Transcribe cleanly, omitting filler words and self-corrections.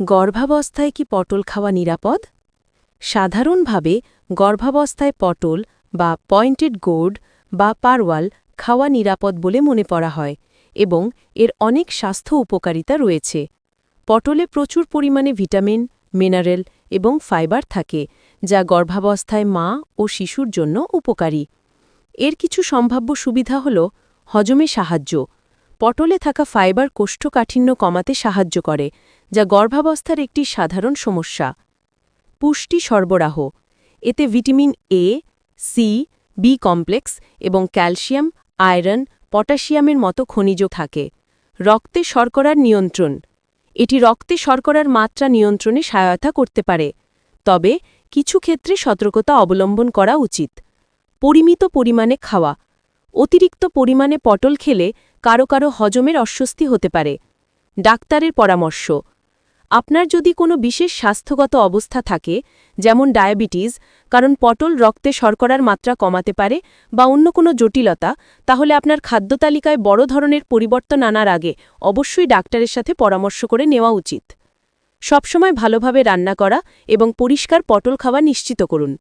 গর্ভাবস্থায় কি পটল খাওয়া নিরাপদ? সাধারণভাবে গর্ভাবস্থায় পটল বা পয়েন্টেড গোর্ড বা পারওয়াল খাওয়া নিরাপদ বলে মনে করা হয় এবং এর অনেক স্বাস্থ্য উপকারিতা রয়েছে। পটলে প্রচুর পরিমাণে ভিটামিন, মিনারেল এবং ফাইবার থাকে, যা গর্ভাবস্থায় মা ও শিশুর জন্য উপকারী। এর কিছু সম্ভাব্য সুবিধা হল হজমে সাহায্য। পটলে থাকা ফাইবার কোষ্ঠকাঠিন্য কমাতে সাহায্য করে, যা গর্ভাবস্থার একটি সাধারণ সমস্যা। পুষ্টি সরবরাহ। এতে vitamin A, C, B complex এবং ক্যালসিয়াম, আয়রন, পটাশিয়ামের মতো খনিজ থাকে। রক্তে শর্করার নিয়ন্ত্রণ। এটি রক্তে শর্করার মাত্রা নিয়ন্ত্রণে সহায়তা করতে পারে, তবে কিছু ক্ষেত্রে সতর্কতা অবলম্বন করা উচিত। পরিমিত পরিমাণে খাওয়া। অতিরিক্ত পরিমাণে পটল খেলে কারো কারো হজমের অস্বস্তি হতে পারে। ডাক্তারের পরামর্শ। আপনার যদি কোনো বিশেষ স্বাস্থ্যগত অবস্থা থাকে, যেমন ডায়াবেটিস, কারণ পটল রক্তে শর্করার মাত্রা কমাতে পারে, বা অন্য কোনো জটিলতা, তাহলে আপনার খাদ্যতালিকায় বড় ধরনের পরিবর্তন আনার আগে অবশ্যই ডাক্তারের সাথে পরামর্শ করে নেওয়া উচিত। সবসময় ভালোভাবে রান্না করা এবং পরিষ্কার পটল খাওয়া নিশ্চিত করুন।